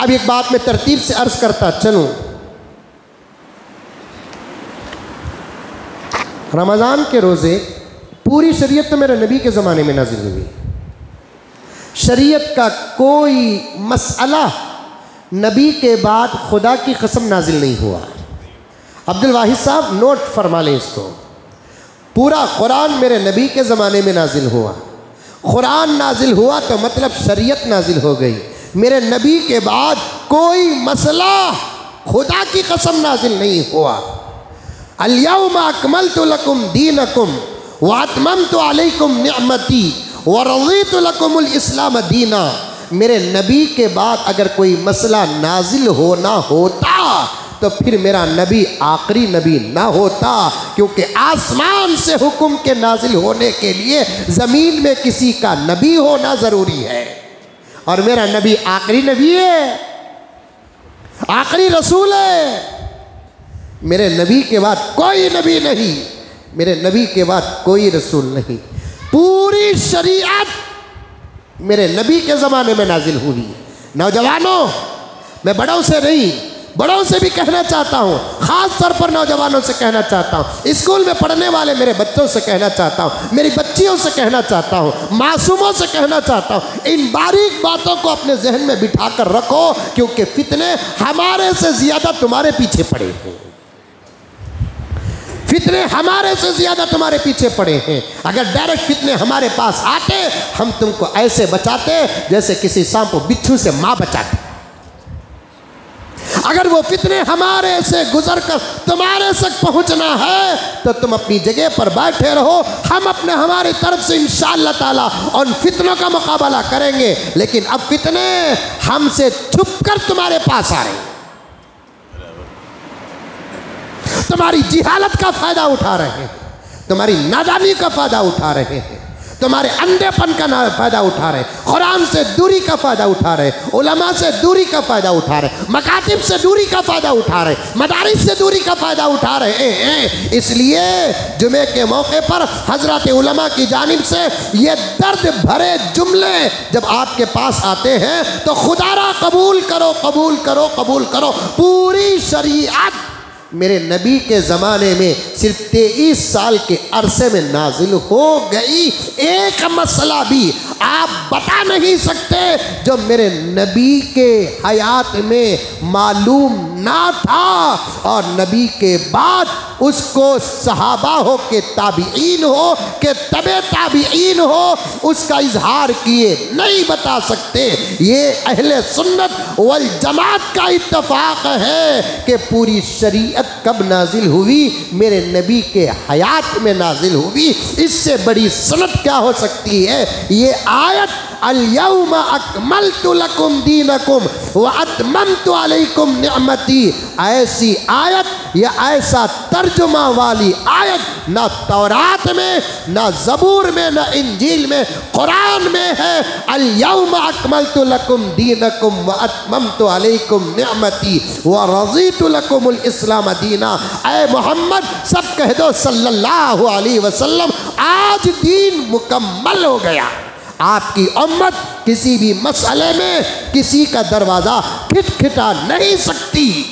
اب ایک بات میں ترتیب سے عرض کرتا چلوں، رمضان کے روزے پوری شریعت تو میرے نبی کے زمانے میں نازل ہوئی، شریعت کا کوئی مسئلہ نبی کے بعد خدا کی قسم نازل نہیں ہوا۔ عبد الواحد صاحب نوٹ فرما لیں اس کو، پورا قرآن میرے نبی کے زمانے میں نازل ہوا، قرآن نازل ہوا تو مطلب شریعت نازل ہو گئی، میرے نبی کے بعد کوئی مسئلہ خدا کی قسم نازل نہیں ہوا۔ الیوم اکملت لکم دینکم واتممت علیکم نعمتی ورضیت لکم الاسلام دینا۔ میرے نبی کے بعد اگر کوئی مسئلہ نازل ہونا ہوتا تو پھر میرا نبی آخری نبی نہ ہوتا، کیونکہ آسمان سے حکم کے نازل ہونے کے لیے زمین میں کسی کا نبی ہونا ضروری ہے، اور میرا نبی آخری نبی ہے، آخری رسول ہے۔ میرے نبی کے بعد کوئی نبی نہیں، میرے نبی کے بعد کوئی رسول نہیں، پوری شریعت میرے نبی کے زمانے میں نازل ہوئی۔ نوجوانوں، میں بڑوں سے نہیں، بڑوں سے بھی کہنا چاہتا ہوں، خاص طور پر نوجوانوں سے کہنا چاہتا ہوں، اسکول میں پڑھنے والے میرے بچوں سے کہنا چاہتا ہوں، میری بچیوں سے کہنا چاہتا ہوں، معصوموں سے کہنا چاہتا ہوں، ان باریک باتوں کو اپنے ذہن میں بٹھا کر رکھو، کیونکہ فتنے ہمارے سے زیادہ تمہارے پیچھے پڑے ہیں، فتنے ہمارے سے زیادہ تمہارے پیچھے پڑے ہیں۔ اگر ڈائریکٹ فتنے ہمارے پاس آتے، ہم تم کو ایسے بچاتے جیسے کسی سانپ و بچھو سے ماں بچاتی۔ اگر وہ فتنے ہمارے سے گزر کر تمہارے تک پہنچنا ہے تو تم اپنی جگہ پر بیٹھے رہو، ہم ہماری طرف سے انشاءاللہ تعالی ان فتنوں کا مقابلہ کریں گے، لیکن اب فتنے ہم سے چھپ کر تمہارے پاس آ رہے ہیں، تمہاری جہالت کا فائدہ اٹھا رہے ہیں، تمہاری نادانی کا فائدہ اٹھا رہے ہیں، تمہارے اندھے پن کا فائدہ اٹھا رہے ہیں، قرآن سے دوری کا فائدہ اٹھا رہے ہیں، علماء سے دوری کا فائدہ اٹھا رہے ہیں، مکاتب سے دوری کا فائدہ اٹھا رہے ہیں، مدارس سے دوری کا فائدہ اٹھا رہے ہیں۔ اس لیے جمعے کے موقع پر حضرات علماء کی جانب سے یہ درد بھرے جملے جب آپ کے پاس آتے ہیں تو خدا را قبول کرو، قبول کرو، قبول کرو۔ پوری شریعت میرے نبی کے زمانے میں صرف 23 سال کے عرصے میں نازل ہو گئی، ایک مسئلہ بھی آپ بتا نہیں سکتے جو میرے نبی کے حیات میں معلوم نہ تھا، اور نبی کے بعد اس کو صحابہ ہو کہ تابعین ہو کہ تبع تابعین ہو اس کا اظہار کیے نہیں بتا سکتے۔ یہ اہل سنت والجماعت کا اتفاق ہے کہ پوری شریعت کب نازل ہوئی؟ میرے نبی کے حیات میں نازل ہوئی۔ اس سے بڑی سند کیا ہو سکتی ہے؟ یہ آیت الیوم اکملت لکم دینکم واتممت علیکم نعمتی، ایسی آیت یا ایسا ترجمہ والی آیت نہ تورات میں، نہ زبور میں، نہ انجیل میں، قرآن میں ہے۔ الیوم اکملت لکم دینکم واتممت علیکم نعمتی ورضیت لکم الاسلام دینا۔ اے محمد سب کہہ دو صلی اللہ علیہ وسلم، آج دین مکمل ہو گیا۔ آپ کی امت کسی بھی مسئلے میں کسی کا دروازہ کھٹکھٹا نہیں سکتی،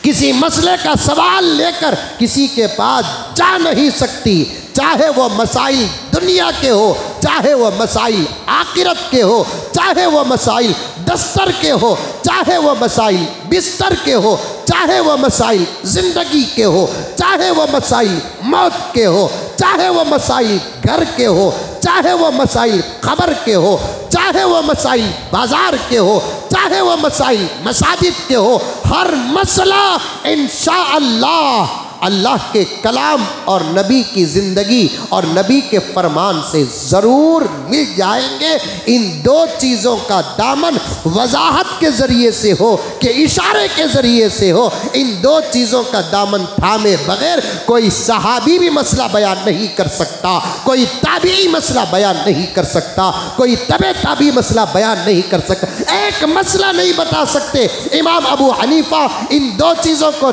کسی مسئلے کا سوال لے کر کسی کے پاس جا نہیں سکتی، چاہے وہ مسائل دنیا کے ہو، چاہے وہ مسائل آخرت کے ہو، چاہے وہ مسائل دستر کے ہو، چاہے وہ مسائل بستر کے ہو، چاہے وہ مسائل زندگی کے ہو، چاہے وہ مسائل موت کے ہو، چاہے وہ مسائل گھر کے ہو، چاہے وہ مسائل قبر کے ہو، چاہے وہ مسائل بازار کے ہو، چاہے وہ مسائل مساجد کے ہو، ہر مسئلہ انشاءاللہ اللہ کے کلام اور نبی کی زندگی اور نبی کے فرمان سے ضرور مل جائیں گے۔ ان دو چیزوں کا دامن وضاحت کے ذریعے سے ہو کہ اشارے کے ذریعے سے ہو، ان دو چیزوں کا دامن تھامے بغیر کوئی صحابی بھی مسئلہ بیان نہیں کر سکتا، کوئی تابعی مسئلہ بیان نہیں کر سکتا، کوئی تبع تابعی مسئلہ بیان نہیں کر سکتا، ایک مسئلہ نہیں بتا سکتے۔ امام ابو حنیفہ ان دو چیزوں کو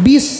20